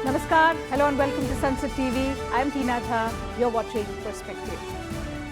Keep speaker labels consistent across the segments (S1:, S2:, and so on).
S1: Namaskar, hello and welcome to Sansad TV. I am Teena Jha. You're watching Perspective.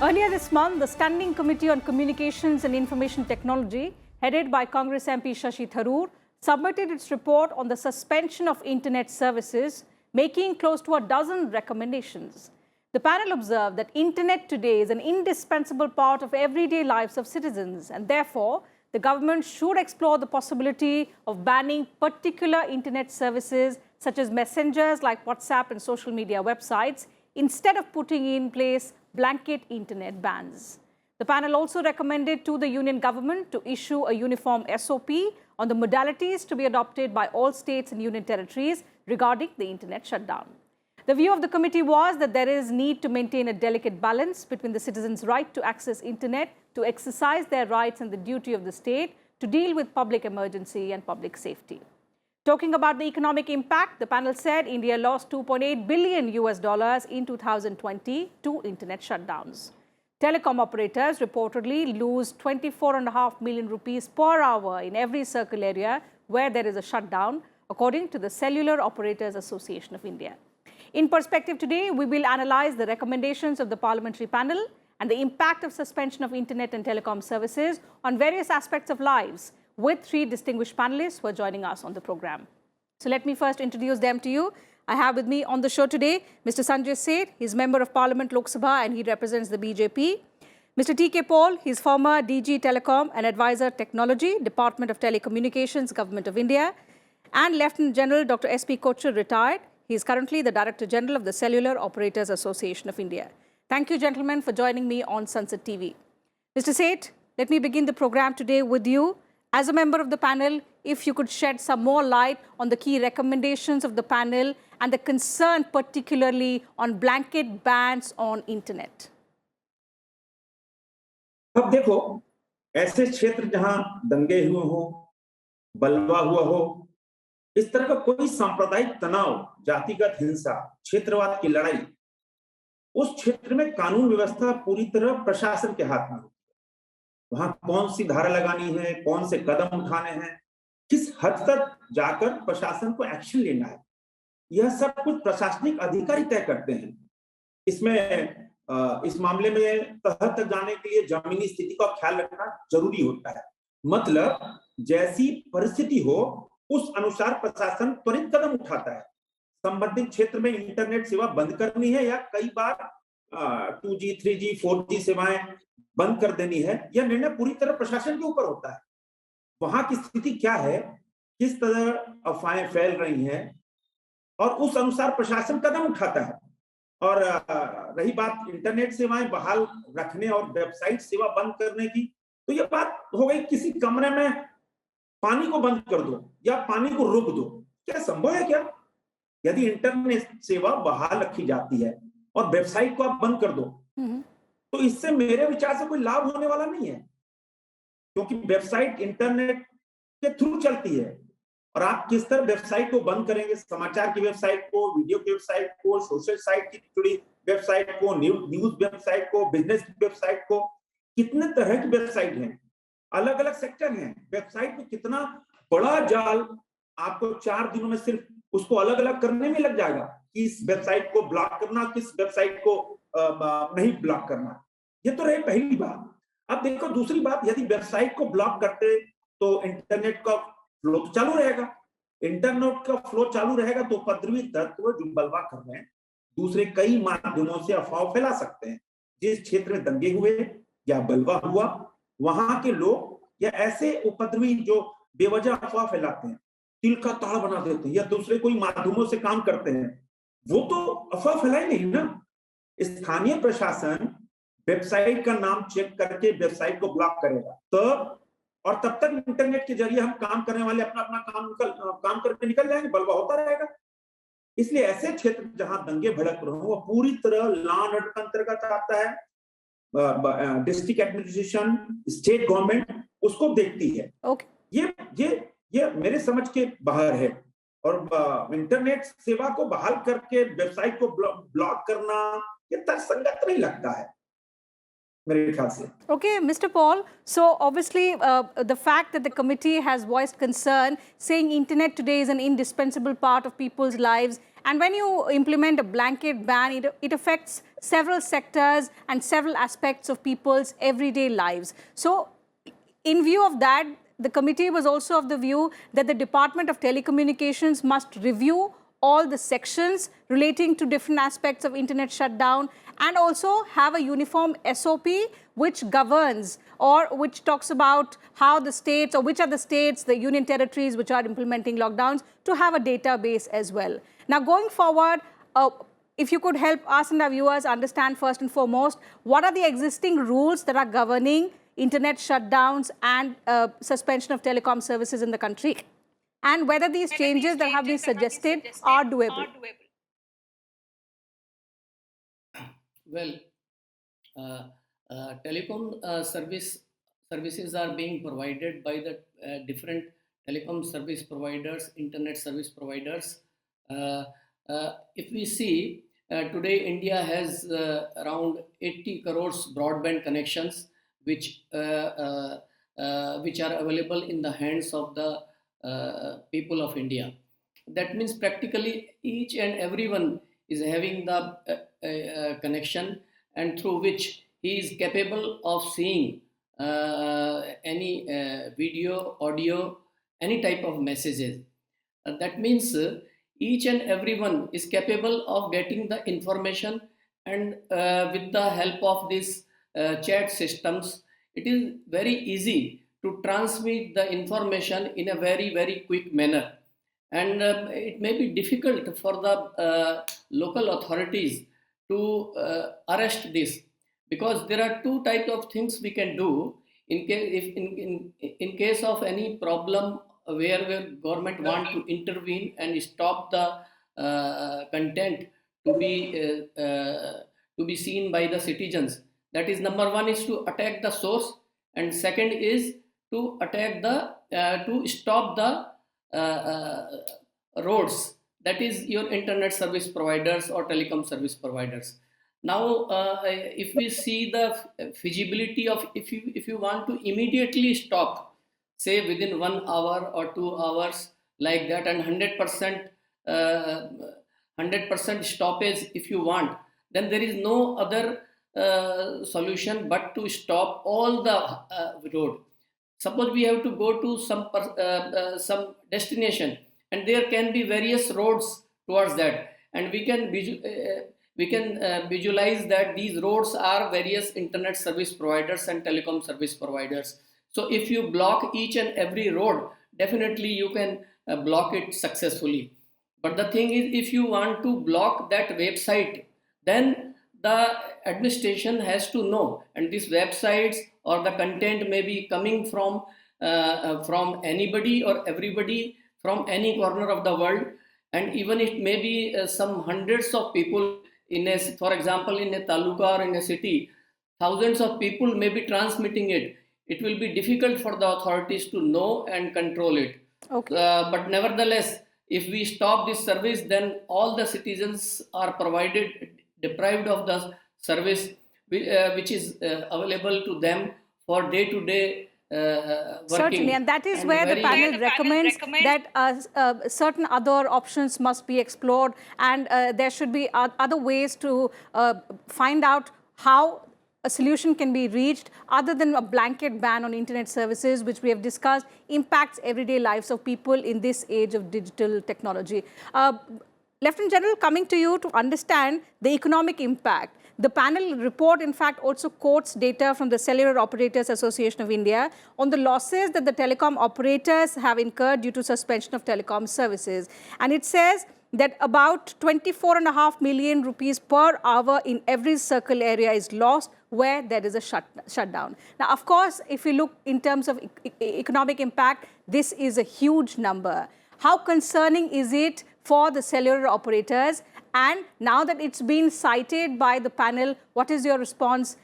S1: Earlier this month, the Standing Committee on Communications and Information Technology, headed by Congress MP Shashi Tharoor, submitted its report on the suspension of internet services, making close to a dozen recommendations. The panel observed that internet today is an indispensable part of everyday lives of citizens, and therefore, the government should explore the possibility of banning particular internet services such as messengers like WhatsApp and social media websites, instead of putting in place blanket internet bans. The panel also recommended to the Union government to issue a uniform SOP on the modalities to be adopted by all states and union territories regarding the internet shutdown. The view of the committee was that there is need to maintain a delicate balance between the citizens' right to access internet, to exercise their rights, and the duty of the state to deal with public emergency and public safety. Talking about the economic impact, the panel said India lost $2.8 billion in 2020 to internet shutdowns. Telecom operators reportedly lose 24.5 million rupees per hour in every circle area where there is a shutdown, according to the Cellular Operators Association of India. In Perspective today, we will analyze the recommendations of the parliamentary panel and the impact of suspension of internet and telecom services on various aspects of lives, with three distinguished panelists who are joining us on the program. So let me first introduce them to you. I have with me on the show today Mr. Sanjay Seth. He's Member of Parliament Lok Sabha and he represents the BJP. Mr. T.K. Paul, he's former DG Telecom and Advisor Technology, Department of Telecommunications, Government of India. And Lieutenant General Dr. S.P. Kochhar, retired. He is currently the Director General of the Cellular Operators Association of India. Thank you, gentlemen, for joining me on Sansad TV. Mr. Seth, let me begin the program today with you. As a member of the panel, if you could shed some more light on the key recommendations of the panel and the concern particularly on blanket bans on internet.
S2: अब देखो, ऐसे क्षेत्र जहां दंगे हुए हो, बलवा हुआ हो, इस तरह का कोई सांप्रदायिक तनाव, जातिगत हिंसा, क्षेत्रवाद की लड़ाई, उस क्षेत्र में कानून व्यवस्था पूरी तरह प्रशासन के हाथ में होती है। वहां कौन सी धारा लगानी है, कौन से कदम उठाने हैं, किस हद तक जाकर प्रशासन को एक्शन लेना है, यह सब कुछ प्रशासनिक अधिकारी तय करते हैं। इसमें इस मामले में तह तक जाने के लिए जमीनी स्थिति का ख्याल रखना जरूरी होता है। मतलब जैसी परिस्थिति हो उस अनुसार प्रशासन त्वरित कदम उठाता है। संबंधित क्षेत्र में इंटरनेट सेवा बंद करनी है या कई बार 2G, 3G, 4G सेवाएं बंद कर देनी है, यह निर्णय पूरी तरह प्रशासन के ऊपर होता है। वहां की स्थिति क्या है, किस तरह अफवाहें फैल रही हैं और उस अनुसार प्रशासन कदम उठाता है। और रही बात इंटरनेट सेवाएं बहाल रखने और वेबसाइट सेवा बंद करने की, तो यह बात हो गई किसी कमरे में पानी को बंद कर दो या पानी को रोक दो। क्या संभव है क्या? यदि इंटरनेट सेवा बहाल रखी जाती है और वेबसाइट को आप बंद कर दो, तो इससे मेरे विचार से कोई लाभ होने वाला नहीं है, क्योंकि वेबसाइट इंटरनेट के थ्रू चलती है और आप किस तरह वेबसाइट को बंद करेंगे? समाचार की वेबसाइट को, वीडियो की वेबसाइट को, सोशल साइट की जुड़ी वेबसाइट को, न्यूज वेबसाइट को, बिजनेस वेबसाइट को, कितने तरह की वेबसाइट हैं, अलग अलग सेक्टर हैं। वेबसाइट में कितना बड़ा जाल, आपको 4 दिनों में सिर्फ उसको अलग अलग करने में लग जाएगा। किस वेबसाइट को ब्लॉक करना, किस वेबसाइट को नहीं ब्लॉक करना। ये तो रही पहली बात। अब देखो दूसरी बात, यदि वेबसाइट को ब्लॉक करते तो इंटरनेट का फ्लो तो चालू रहेगा। इंटरनेट का फ्लो चालू रहेगा तो उपद्रवी तत्व जो बलवा कर रहे हैं दूसरे कई माध्यमों से अफवाह फैला सकते हैं। जिस क्षेत्र में दंगे हुए या बलवा हुआ, वहां के लोग या ऐसे उपद्रवी जो बेवजह अफवाह फैलाते हैं, तिल का ताड़ बना देते हैं या दूसरे कोई माध्यमों से काम करते हैं, वो तो अफवाह फैलाएंगे ही ना। स्थानीय प्रशासन वेबसाइट का नाम चेक करके वेबसाइट को ब्लॉक करेगा और तब तक इंटरनेट के जरिए हम काम करने वाले अपना अपना काम करके निकल जाएंगे, बलवा होता रहेगा। इसलिए ऐसे क्षेत्र जहां दंगे भड़क रहे हो, वो पूरी तरह लॉ एंड ऑर्डर का अंतर्गत आता है। डिस्ट्रिक्ट एडमिनिस्ट्रेशन, स्टेट गवर्नमेंट उसको देखती है। ये मेरे समझ के बाहर है। और इंटरनेट सेवा को बहाल करके वेबसाइट को ब्लॉक करना, ये तर्कसंगत नहीं लगता है मेरे ख्याल से।
S1: Okay, Mr. Paul, so obviously the fact that the committee has voiced concern saying internet today is an indispensable part of people's lives And when you implement a blanket ban, it affects several sectors and several aspects of people's everyday lives. So in view of that, the committee was also of the view that the Department of Telecommunications must review all the sections relating to different aspects of internet shutdown and also have a uniform SOP which governs or which talks about how the states or which are the states, the union territories which are implementing lockdowns, to have a database as well. Now, going forward, if you could help us and our viewers understand first and foremost, what are the existing rules that are governing internet shutdowns and suspension of telecom services in the country, and whether these changes that have been suggested are doable?
S3: Well, telecom services are being provided by the different telecom service providers, internet service providers. If we see, today India has around 80 crores broadband connections, which are available in the hands of the people of India. That means practically each and everyone is having the connection, and through which he is capable of seeing any video, audio, any type of messages. That means each and everyone is capable of getting the information, and with the help of these chat systems, it is very easy to transmit the information in a very, very quick manner. And it may be difficult for the local authorities to arrest this, because there are two types of things we can do in case of any problem where government want to intervene and stop the content to be seen by the citizens. That is, number one is to attack the source, and second is to attack to stop the roads, that is your internet service providers or telecom service providers. Now, if we see the feasibility of, if you want to immediately stop, say within 1 hour or 2 hours, like that, and 100% stoppage if you want, then there is no other solution but to stop all the road. Suppose we have to go to some destination, and there can be various roads towards that, and we can visualize that these roads are various internet service providers and telecom service providers. So if you block each and every road, definitely you can block it successfully. But the thing is, if you want to block that website, then the administration has to know, and these websites or the content may be coming from anybody or everybody from any corner of the world, and even it may be some hundreds of people for example, in a taluka or in a city, thousands of people may be transmitting it. It will be difficult for the authorities to know and control it.
S1: Okay.
S3: But nevertheless, if we stop this service, then all the citizens are deprived of the service which is available to them for day-to-day working.
S1: Certainly, and that is where the panel recommends that certain other options must be explored, and there should be other ways to find out how a solution can be reached other than a blanket ban on internet services, which we have discussed impacts everyday lives of people in this age of digital technology. Lieutenant General, coming to you to understand the economic impact. The panel report, in fact, also quotes data from the Cellular Operators Association of India on the losses that the telecom operators have incurred due to suspension of telecom services. And it says that about 24.5 million rupees per hour in every circle area is lost where there is a shutdown. Now, of course, if you look in terms of economic impact, this is a huge number. How concerning is it for the cellular operators? And now that it's been cited by the panel, what is your response?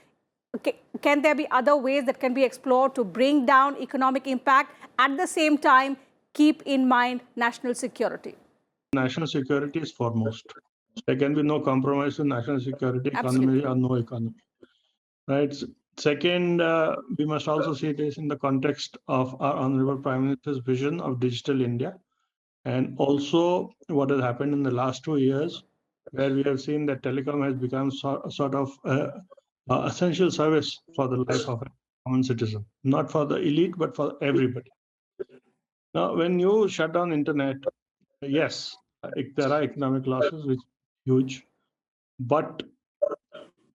S1: Can there be other ways that can be explored to bring down economic impact, at the same time keep in mind national security?
S4: National security is foremost. There can be no compromise with national security, economy or no economy. Right. Second, we must also see this in the context of our Honorable Prime Minister's vision of Digital India. And also what has happened in the last 2 years, where we have seen that telecom has become sort of essential service for the life of a common citizen, not for the elite, but for everybody. Now, when you shut down internet, yes, there are economic losses, which are huge, but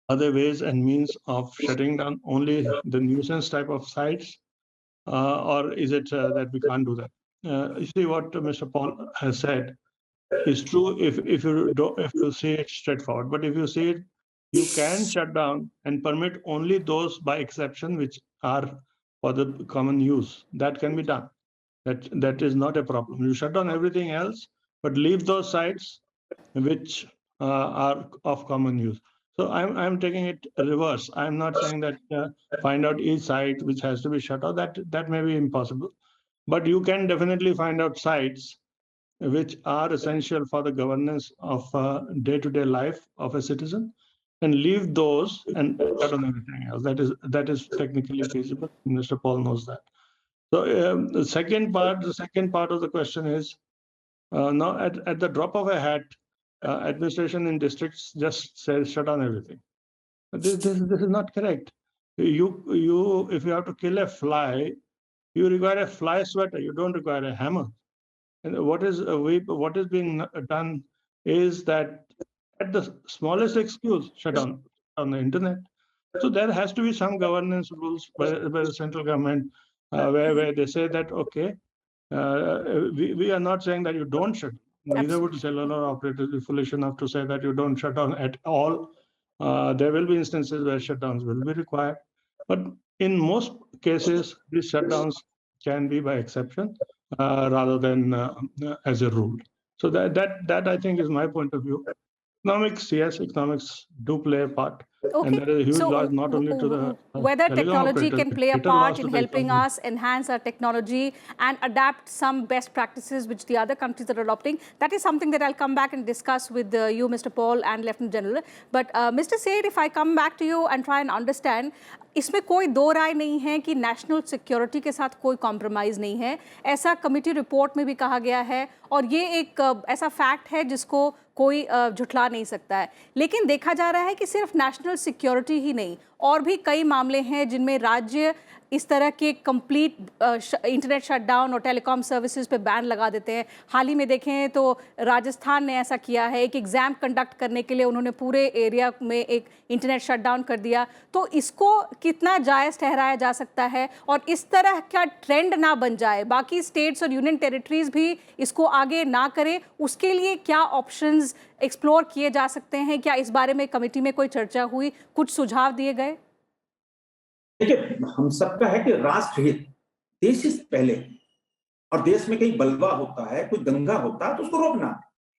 S4: other ways and means of shutting down only the nuisance type of sites, or is it that we can't do that? You see what Mr. Paul has said is true if you see it straightforward. But if you see it, you can shut down and permit only those by exception which are for the common use. That can be done. That is not a problem. You shut down everything else, but leave those sites which are of common use. So I'm taking it reverse. I'm not saying that find out each site which has to be shut off. That may be impossible, but you can definitely find out sites which are essential for the governance of day-to-day life of a citizen, and leave those and shut on everything else. That is technically feasible. Mr. Paul knows that. So the second part of the question is, now at the drop of a hat, administration in districts just says shut down everything. This is not correct. If you have to kill a fly, you require a fly sweater. You don't require a hammer. And what is being done is that at the smallest excuse, shut down on the internet. So there has to be some governance rules by the central government where they say that, okay, we are not saying that you don't shut. Neither would cellular operators be foolish enough to say that you don't shut down at all. There will be instances where shutdowns will be required. But in most cases, these shutdowns can be by exception rather than as a rule. So that I think is my point of view. Economics, yes, economics do play a part.
S1: Okay.
S4: And there is a huge loss not only to the
S1: whether
S4: telecom
S1: technology
S4: operators,
S1: can play a
S4: greater loss
S1: part
S4: to
S1: in
S4: the
S1: helping
S4: economy.
S1: us enhance our technology and adapt some best practices which the other countries are adopting, that is something that I'll come back and discuss with you, Mr. Paul and Lieutenant General. But Mr. Seth, if I come back to you and try and understand, इसमें कोई दो राय नहीं है कि national security के साथ कोई compromise नहीं है, ऐसा कमिटी रिपोर्ट में भी कहा गया है और ये एक ऐसा फैक्ट है जिसको कोई झुठला नहीं सकता है. लेकिन देखा जा रहा है कि सिर्फ नेशनल सिक्योरिटी ही नहीं, और भी कई मामले हैं जिनमें राज्य इस तरह के कंप्लीट इंटरनेट शटडाउन और टेलीकॉम सर्विसेज पे बैन लगा देते हैं. हाल ही में देखें तो राजस्थान ने ऐसा किया है, एक एग्ज़ाम कंडक्ट करने के लिए उन्होंने पूरे एरिया में एक इंटरनेट शटडाउन कर दिया. तो इसको कितना जायज़ ठहराया जा सकता है और इस तरह का ट्रेंड ना बन जाए, बाकी स्टेट्स और यूनियन टेरिटरीज भी इसको आगे ना करें, उसके लिए क्या ऑप्शंस एक्सप्लोर किए जा सकते हैं? क्या इस बारे में कमेटी में कोई चर्चा हुई, कुछ सुझाव दिए गए?
S2: देखिए, हम सबका है कि राष्ट्रहित, देश से पहले, और देश में कहीं बलवा होता है, कोई दंगा होता है तो उसको रोकना.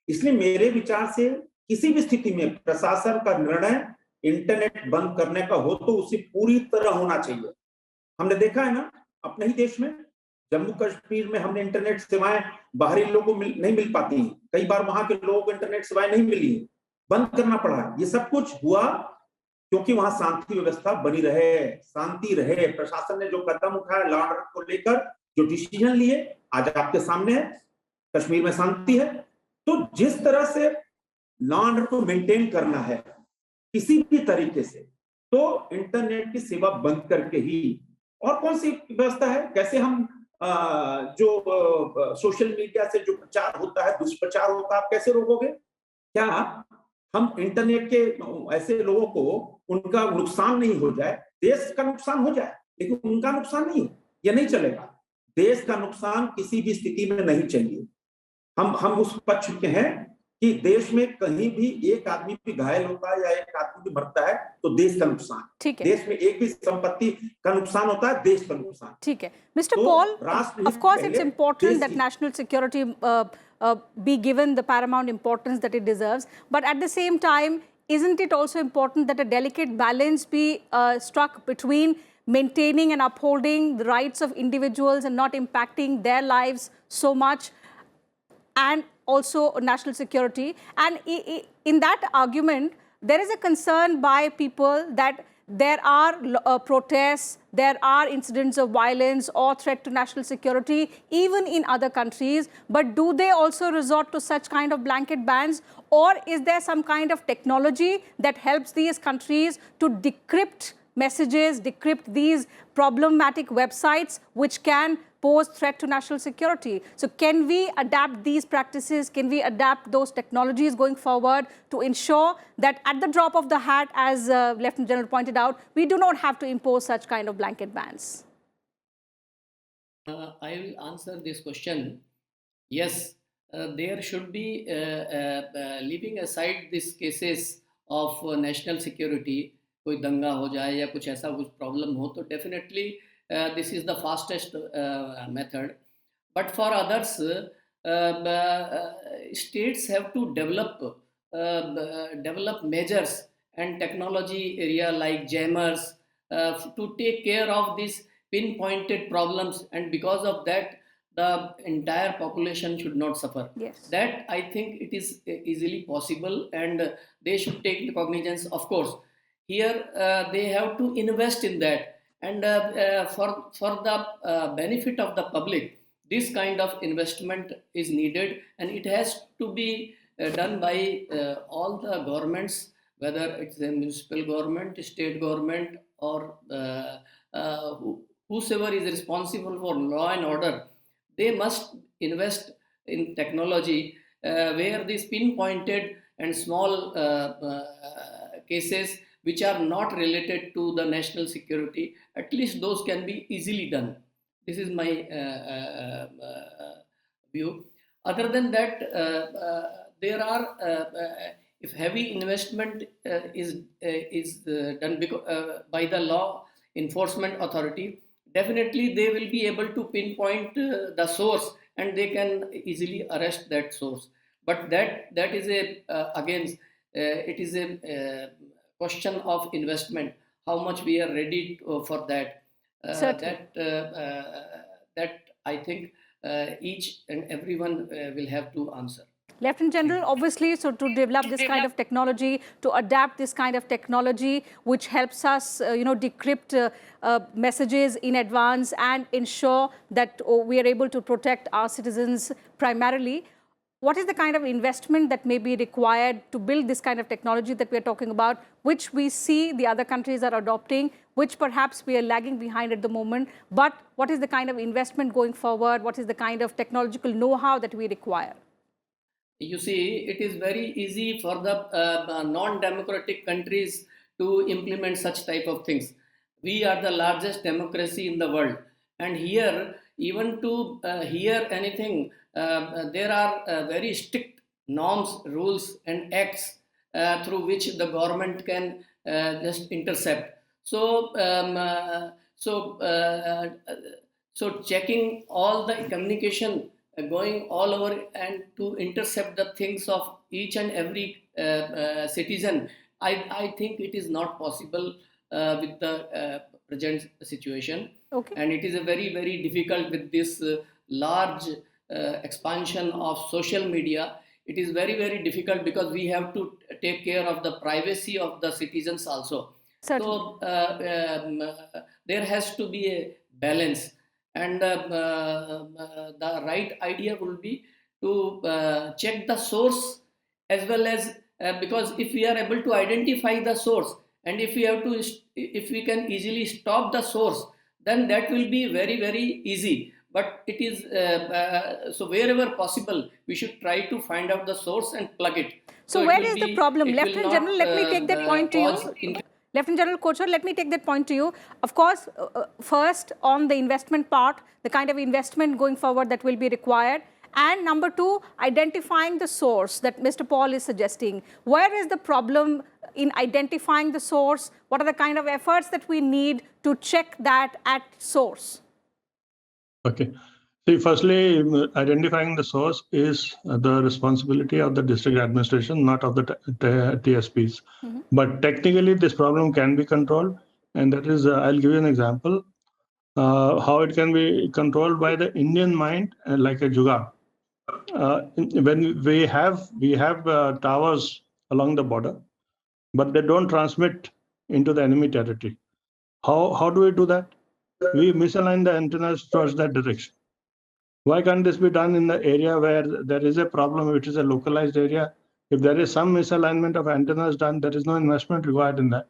S2: इसलिए मेरे विचार से किसी भी स्थिति में प्रशासन का निर्णय इंटरनेट बंद करने का हो तो उसे पूरी तरह होना चाहिए. हमने देखा है ना अपने ही देश में, जम्मू कश्मीर में हमने इंटरनेट सेवाएं बाहरी लोगों को नहीं मिल पाती, कई बार वहां के लोगों को इंटरनेट सेवाएं नहीं मिली, बंद करना पड़ा. ये सब कुछ हुआ क्योंकि वहां शांति व्यवस्था बनी रहे, शांति रहे. प्रशासन ने जो कदम उठाया लॉ एंड ऑर्डर को लेकर, जो डिसीजन लिए, आज आपके सामने है. कश्मीर में शांति है. तो जिस तरह से लॉ एंड ऑर्डर को मेंटेन करना है किसी भी तरीके से, तो इंटरनेट की सेवा बंद करके ही. और कौन सी व्यवस्था है, कैसे हम जो सोशल मीडिया से जो प्रचार होता है, दुष्प्रचार होता है, आप कैसे रोकोगे? क्या हम इंटरनेट के ऐसे लोगों को उनका नुकसान नहीं हो जाए, देश का नुकसान हो जाए लेकिन उनका नुकसान नहीं हो, ये नहीं चलेगा. देश का नुकसान किसी भी स्थिति में नहीं चाहिए. हम उस पक्ष के हैं कि देश में कहीं भी एक आदमी भी घायल होता है या एक आदमी भी मरता है तो देश का नुकसान.
S1: ठीक है.
S2: देश में एक भी संपत्ति का नुकसान होता है, देश का नुकसान.
S1: ठीक है. Mr. Paul, of course it's important that national security be given the paramount importance that it deserves, but at the same time, isn't it also important that a delicate balance be struck between maintaining and upholding the rights of individuals and not impacting their lives so much, and also national security? And in that argument, there is a concern by people that there are protests, there are incidents of violence or threat to national security, even in other countries. But do they also resort to such kind of blanket bans? Or is there some kind of technology that helps these countries to decrypt messages, decrypt these problematic websites which can pose threat to national security? So can we adapt these practices? Can we adapt those technologies going forward to ensure that at the drop of the hat, as Lieutenant General pointed out, we do not have to impose such kind of blanket bans?
S3: I will answer this question. Yes, there should be, leaving aside these cases of national security, कोई दंगा हो जाए या कुछ ऐसा कुछ problem हो, तो definitely this is the fastest method. But for others, states have to develop measures and technology area like jammers to take care of these pinpointed problems, and because of that, the entire population should not suffer.
S1: Yes.
S3: That I think it is easily possible, and they should take the cognizance. Of course, here they have to invest in that, and for the benefit of the public, this kind of investment is needed, and it has to be done by all the governments, whether it's a municipal government, state government, or whosoever is responsible for law and order. They must invest in technology where these pinpointed and small cases which are not related to the national security, at least those can be easily done. This is my view. Other than that, there are, if heavy investment is done by the law enforcement authority, definitely they will be able to pinpoint the source, and they can easily arrest that source. But that is again, it is a question of investment. How much we are ready for that? That I think each and everyone will have to answer.
S1: Lieutenant General, obviously, so to develop this kind of technology, to adapt this kind of technology, which helps us, decrypt messages in advance and ensure that we are able to protect our citizens primarily. What is the kind of investment that may be required to build this kind of technology that we are talking about, which we see the other countries are adopting, which perhaps we are lagging behind at the moment? But what is the kind of investment going forward? What is the kind of technological know-how that we require?
S3: You see, it is very easy for the non-democratic countries to implement such type of things. We are the largest democracy in the world, and here, even to hear anything, there are very strict norms, rules, and acts through which the government can just intercept. So, so checking all the communication going all over and to intercept the things of each and every citizen, I think it is not possible with the present situation.
S1: Okay.
S3: And it is a very, very difficult with this large expansion of social media. It is very, very difficult because we have to take care of the privacy of the citizens also.
S1: Certainly.
S3: So there has to be a balance. And the right idea will be to check the source as well as because if we are able to identify the source, and if we can easily stop the source, then that will be very, very easy. But it is so wherever possible, we should try to find out the source and plug it.
S1: So where is the problem? Lieutenant General, let me take that point to you. Lieutenant General Kochhar, let me take that point to you. Of course, first on the investment part, the kind of investment going forward that will be required. And number two, identifying the source that Mr. Paul is suggesting. Where is the problem in identifying the source? What are the kind of efforts that we need to check that at source?
S4: Okay. See, firstly, identifying the source is the responsibility of the district administration, not of the TSPs. Mm-hmm. But technically, this problem can be controlled. And that is, I'll give you an example, how it can be controlled by the Indian mind, like a jugaad. When we have towers along the border, but they don't transmit into the enemy territory. How do we do that? we misalign the antennas towards that direction. Why can't this be done in the area where there is a problem, which is a localized area? If there is some misalignment of antennas done, there is no investment required in that.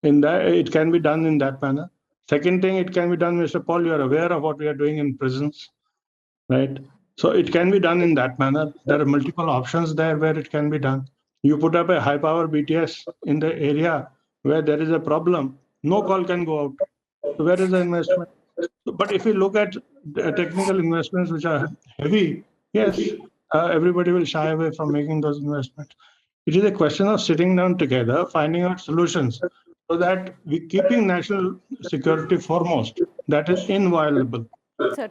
S4: In that, it can be done in that manner. Second thing, it can be done, Mr. Paul, you are aware of what we are doing in prisons, right? So it can be done in that manner. There are multiple options there where it can be done. You put up a high power BTS in the area where there is a problem, no call can go out. So where is the investment? But if we look at technical investments which are heavy, yes, everybody will shy away from making those investments. It is a question of sitting down together, finding out solutions so that we keeping national security foremost. That is inviolable.
S1: Sir.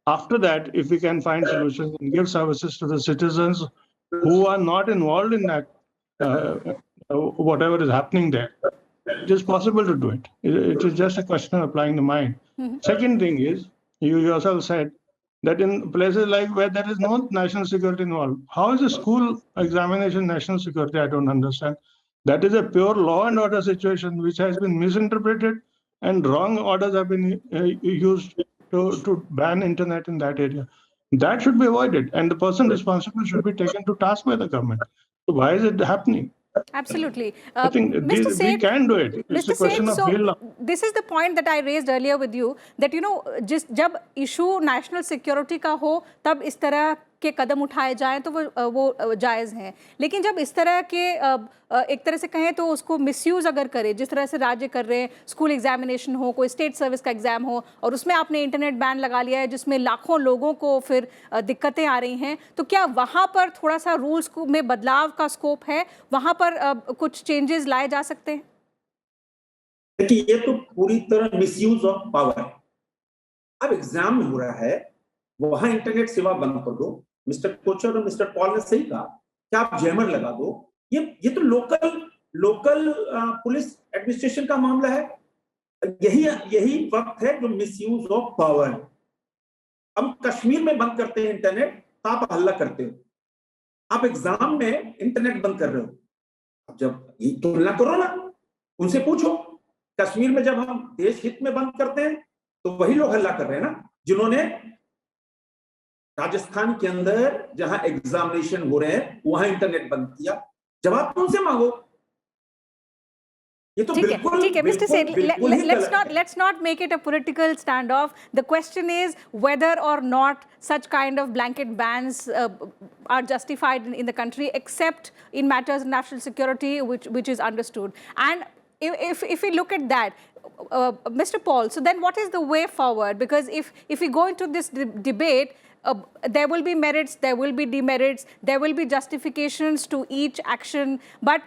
S4: After that, if we can find solutions and give services to the citizens who are not involved in that, whatever is happening there, it is possible to do it. It is just a question of applying the mind. Second thing is, you yourself said that in places like where there is no national security involved, how is a school examination national security? I don't understand. That is a pure law and order situation which has been misinterpreted, and wrong orders have been used to ban internet in that area. That should be avoided, and the person responsible should be taken to task by the government. So why is it happening?
S1: Absolutely.
S4: I think
S1: Mr.
S4: we
S1: Seth,
S4: can do it. It's
S1: Mr.
S4: a question
S1: Seth,
S4: of will.
S1: so this is the point that I raised earlier with you, that जिस जब issue national security का हो तब इस तरह के कदम उठाए जाएं तो वो जायज़ हैं, लेकिन जब इस तरह के एक तरह से कहें तो उसको मिसयूज़ अगर करें, जिस तरह से राज्य कर रहे हैं, स्कूल एग्जामिनेशन हो, कोई स्टेट सर्विस का एग्जाम हो और उसमें आपने इंटरनेट बैन लगा लिया है जिसमें लाखों लोगों को फिर दिक्कतें आ रही हैं, तो क्या वहाँ पर थोड़ा सा रूल्स में बदलाव का स्कोप है, वहाँ पर कुछ चेंजेस लाए जा सकते हैं?
S2: देखिए, ये तो पूरी तरह मिसयूज ऑफ पावर है। अब एग्जाम में हो रहा है, वहां इंटरनेट सेवा बंद कर दो। मिस्टर कोचर और मिस्टर पॉल ने सही कहा कि आप जैमर लगा दो। ये तो लोकल पुलिस एडमिनिस्ट्रेशन का मामला है। यही वक्त है जो मिसयूज ऑफ पावर। अब कश्मीर में बंद करते हैं इंटरनेट तो आप हल्ला करते हो, आप एग्जाम में इंटरनेट बंद कर रहे हो। अब जब ये तुलना करो ना, उनसे पूछो, कश्मीर में जब हम देश हित में बंद करते हैं तो वही लोग हल्ला कर रहे हैं ना, जिन्होंने राजस्थान के अंदर जहां एग्जामिनेशन हो रहे हैं वहां इंटरनेट बंद किया। जवाब तो उनसे मांगो। ये तो बिल्कुल
S1: ठीक है, Mr. Seth, let's not make it a political standoff. The question is whether or not such kind of blanket bans are justified in the country, except in matters of national security, which is understood. And if we look at that, Mr. Paul, so then what is the way forward? Because if we go into this debate, there will be merits, there will be demerits, there will be justifications to each action, but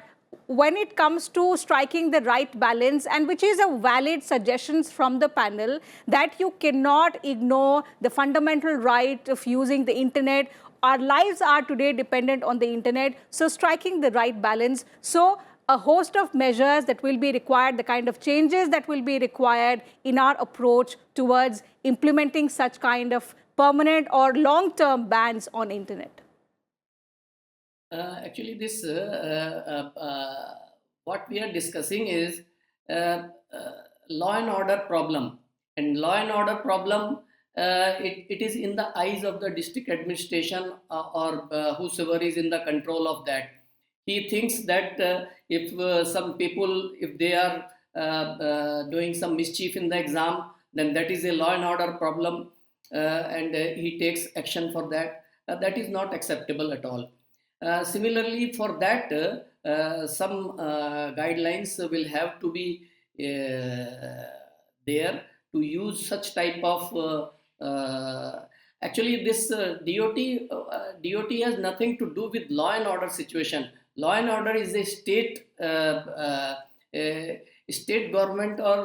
S1: when it comes to striking the right balance, and which is a valid suggestions from the panel, that you cannot ignore the fundamental right of using the internet. Our lives are today dependent on the internet, so striking the right balance. So a host of measures that will be required, the kind of changes that will be required in our approach towards implementing such kind of permanent or long-term bans on internet.
S3: Actually, this what we are discussing is law and order problem, and law and order problem it is in the eyes of the district administration or whosoever is in the control of that. He thinks that if some people, if they are doing some mischief in the exam, then that is a law and order problem, and he takes action for that. That is not acceptable at all. Similarly, for that, some guidelines will have to be there to use such type of. Actually, this DOT has nothing to do with law and order situation. Law and order is a state government or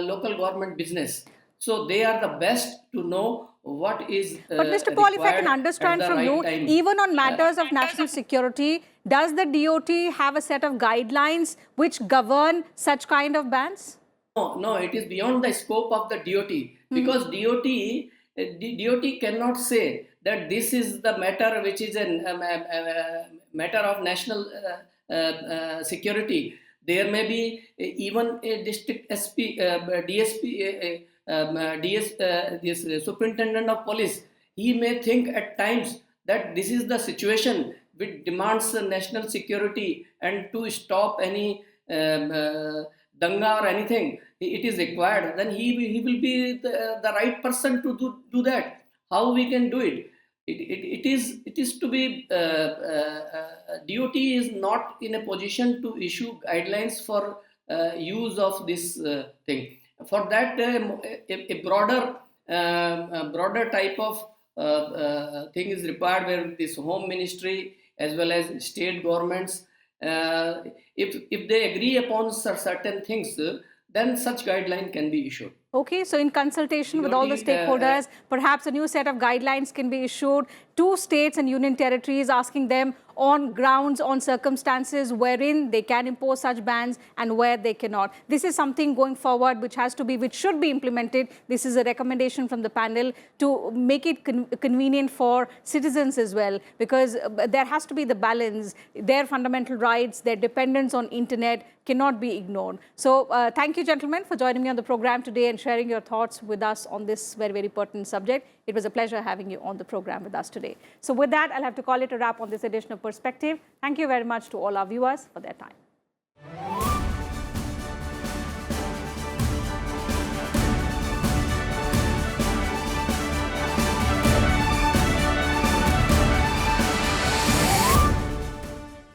S3: local government business. So they are the best to know what is
S1: but Mr. Paul, if I can understand from you, even on matters of national security, does the DOT have a set of guidelines which govern such kind of bans?
S3: No, it is beyond the scope of the DOT, because DOT cannot say that this is the matter which is a matter of national security. There may be even a district SP, DSP, this superintendent of police, he may think at times that this is the situation which demands national security, and to stop any danga or anything, it is required, then he will be the right person to do that. How we can do it? It is to be DOT is not in a position to issue guidelines for use of this thing. For that, a broader type of thing is required, where this Home Ministry as well as state governments, if they agree upon certain things, then such guideline can be issued.
S1: Okay, so in consultation with all the stakeholders, perhaps a new set of guidelines can be issued to states and union territories, asking them on grounds, on circumstances wherein they can impose such bans and where they cannot. This is something going forward which should be implemented. This is a recommendation from the panel to make it convenient for citizens as well, because there has to be the balance. Their fundamental rights, their dependence on internet cannot be ignored. So thank you, gentlemen, for joining me on the program today and sharing your thoughts with us on this very, very pertinent subject. It was a pleasure having you on the program with us today. So with that, I'll have to call it a wrap on this edition of Perspective. Thank you very much to all our viewers for their time.